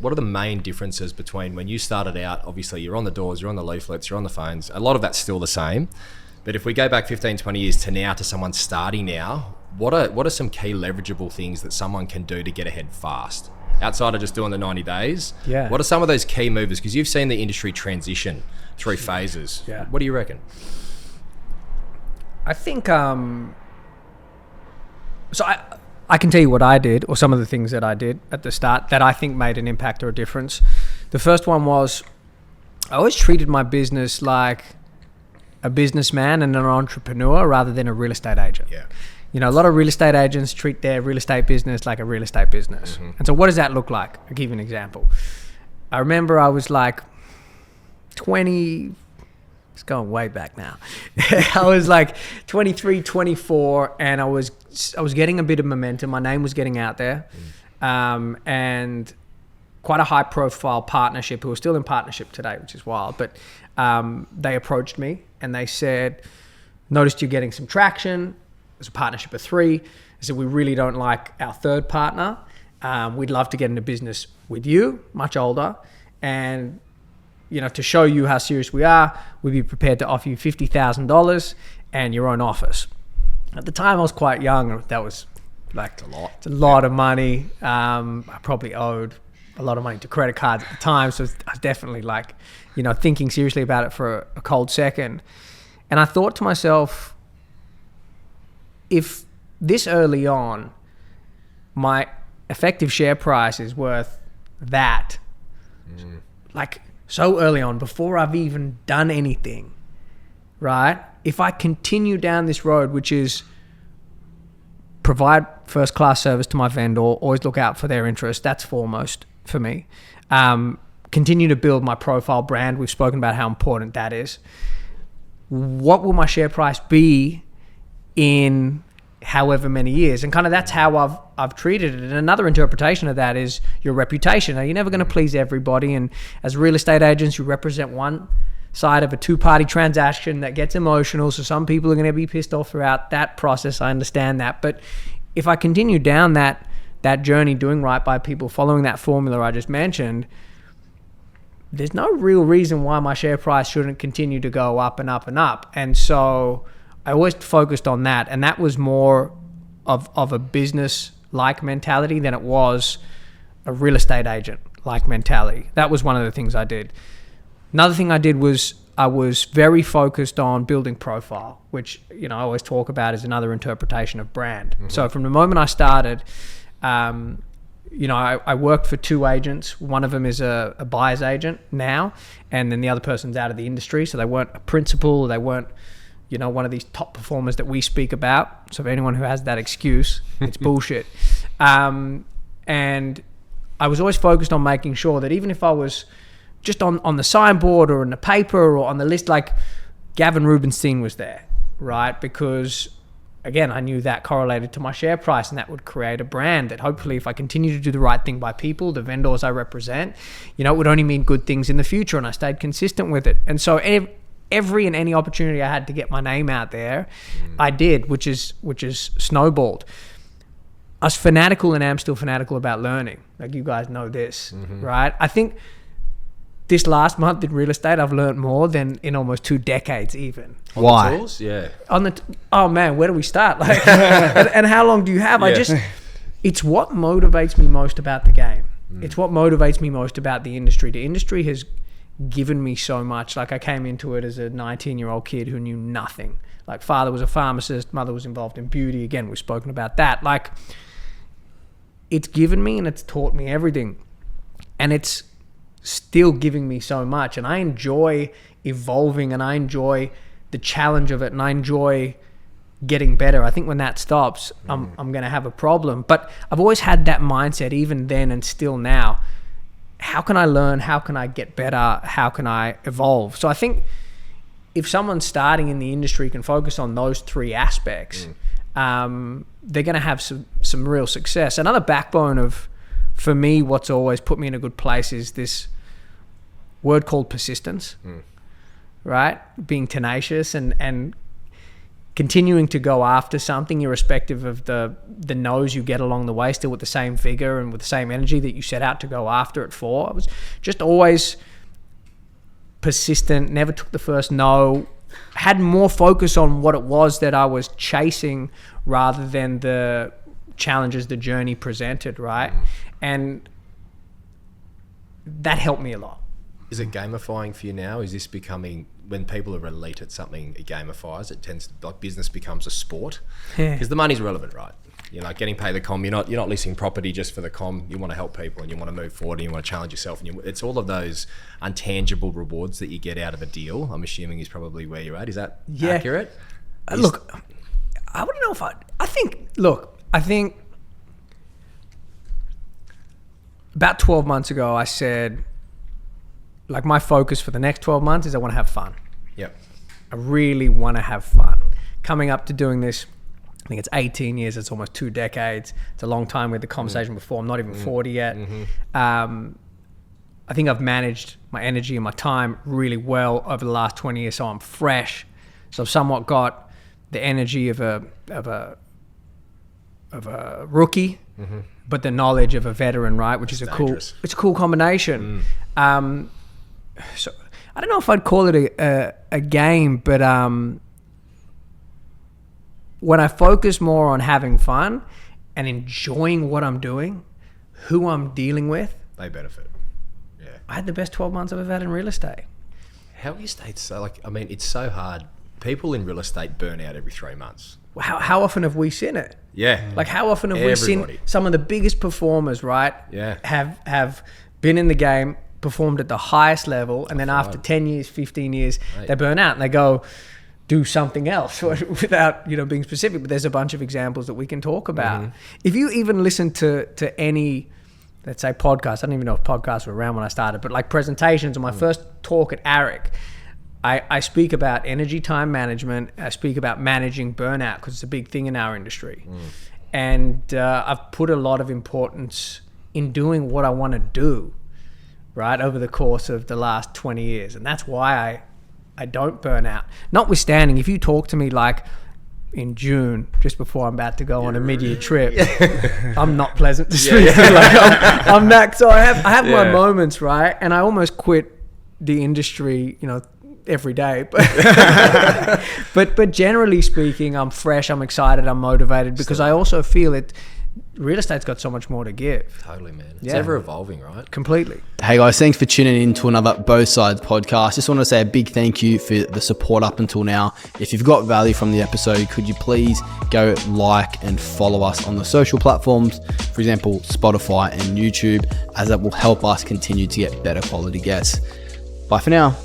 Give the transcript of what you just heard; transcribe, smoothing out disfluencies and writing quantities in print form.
What are the main differences between when you started out? Obviously, you're on the doors, you're on the leaflets, you're on the phones. A lot of that's still the same. But if we go back 15, 20 years to now, to someone starting now, what are some key leverageable things that someone can do to get ahead fast? Outside of just doing the 90 days, what are some of those key movers? Because you've seen the industry transition through phases. Yeah. What do you reckon? I think, so I can tell you what I did, or some of the things that I did at the start that I think made an impact or a difference. The first one was I always treated my business like a businessman and an entrepreneur rather than a real estate agent. Yeah. You know, a lot of real estate agents treat their real estate business like a real estate business. Mm-hmm. And so what does that look like? I'll give you an example. I remember I was like 20, it's going way back now. I was like 23, 24, and I was getting a bit of momentum. My name was getting out there. And quite a high profile partnership, who are still in partnership today, which is wild, but they approached me and they said, noticed you're getting some traction. It's a partnership of 3. They said, we really don't like our third partner. We'd love to get into business with you, much older. And, you know, to show you how serious we are, we'd be prepared to offer you $50,000 and your own office. At the time, I was quite young. That was like it's a lot of money. I probably owed a lot of money to credit cards at the time. So I was definitely like, you know, thinking seriously about it for a cold second. And I thought to myself, if this early on, my effective share price is worth that, like so early on, before I've even done anything, right? If I continue down this road, which is provide first-class service to my vendor, always look out for their interests, that's foremost for me. Continue to build my profile brand. We've spoken about how important that is. What will my share price be in however many years? And kind of that's how I've treated it. And another interpretation of that is your reputation. Now, you're never going to please everybody. And as real estate agents, you represent one side of a 2-party transaction that gets emotional. So some people are going to be pissed off throughout that process. I understand that. But if I continue down that journey, doing right by people, following that formula I just mentioned, there's no real reason why my share price shouldn't continue to go up and up and up. And so I always focused on that. And that was more of a business-like mentality than it was a real estate agent-like mentality. That was one of the things I did. Another thing I did was I was very focused on building profile, which, you know, I always talk about as another interpretation of brand. Mm-hmm. So from the moment I started, you know, I worked for 2 agents. One of them is a buyer's agent now, and then the other person's out of the industry. So they weren't a principal. They weren't, you know, one of these top performers that we speak about. So if anyone who has that excuse, it's bullshit. And I was always focused on making sure that even if I was just on the signboard or in the paper or on the list, like Gavin Rubinstein was there, right? Because again, I knew that correlated to my share price, and that would create a brand that hopefully, if I continue to do the right thing by people, the vendors I represent, you know, it would only mean good things in the future. And I stayed consistent with it. And so every and any opportunity I had to get my name out there, I did, which is snowballed. I was fanatical and am still fanatical about learning. Like, you guys know this, right? I think this last month in real estate, I've learned more than in almost 2 decades even. Why? Tools? Yeah. Oh man, where do we start? Like, and how long do you have? Yeah. It's what motivates me most about the game. It's what motivates me most about the industry. The industry has given me so much. Like, I came into it as a 19-year-old kid who knew nothing. Like, father was a pharmacist, mother was involved in beauty. Again, we've spoken about that. Like, it's given me and it's taught me everything. And it's still giving me so much. And I enjoy evolving, and I enjoy the challenge of it, and I enjoy getting better. I think when that stops, I'm going to have a problem. But I've always had that mindset, even then and still now. How can I learn? How can I get better? How can I evolve? So I think if someone starting in the industry can focus on those 3 aspects, they're going to have some real success. Another backbone of, for me, what's always put me in a good place is this word called persistence, right? Being tenacious and continuing to go after something irrespective of the no's you get along the way, still with the same vigor and with the same energy that you set out to go after it for. I was just always persistent, never took the first no, had more focus on what it was that I was chasing rather than the challenges the journey presented, right? And that helped me a lot. Is it gamifying for you now? Is this becoming, when people are elite at something, it gamifies? It tends to, like, business becomes a sport because the money's relevant, right? You're like getting paid the comm. You're not listing property just for the comm. You want to help people and you want to move forward and you want to challenge yourself. And it's all of those intangible rewards that you get out of a deal. I'm assuming is probably where you're at. Is that accurate? Look, I wouldn't know if I think about 12 months ago, I said, like, my focus for the next 12 months is I want to have fun. Yep. I really want to have fun. Coming up to doing this, I think it's 18 years. It's almost 2 decades. It's a long time. We had the conversation before. I'm not even 40 yet. I think I've managed my energy and my time really well over the last 20 years. So I'm fresh. So I've somewhat got the energy of a rookie, but the knowledge of a veteran, right? Which is it's a cool combination. So I don't know if I'd call it a game, but when I focus more on having fun and enjoying what I'm doing, who I'm dealing with, they benefit. Yeah. I had the best 12 months I've ever had in real estate. How real estate so, like, I mean, it's so hard. People in real estate burn out every 3 months. How often have we seen it? Yeah. Like, how often have we seen some of the biggest performers, right? Yeah. Have been in the game, performed at the highest level, and then after 10 years, 15 years, they burn out and they go do something else without, being specific. But there's a bunch of examples that we can talk about. If you even listen to any, let's say, podcast, I don't even know if podcasts were around when I started, but like presentations or my first talk at ARIC, I speak about energy time management. I speak about managing burnout because it's a big thing in our industry. And I've put a lot of importance in doing what I want to do, right, over the course of the last 20 years. And that's why I don't burn out. Notwithstanding, if you talk to me like in June, just before I'm about to go on a mid-year trip, I'm not pleasant to speak to. Like, I'm that. So I have my moments, right? And I almost quit the industry, every day. But generally speaking, I'm fresh, I'm excited, I'm motivated because I also feel it. Real estate's got so much more to give. Totally, man. It's ever evolving, right? Completely. Hey guys, thanks for tuning in to another Both Sides podcast. Just want to say a big thank you for the support up until now. If you've got value from the episode, could you please go like and follow us on the social platforms, for example, Spotify and YouTube, as that will help us continue to get better quality guests. Bye for now.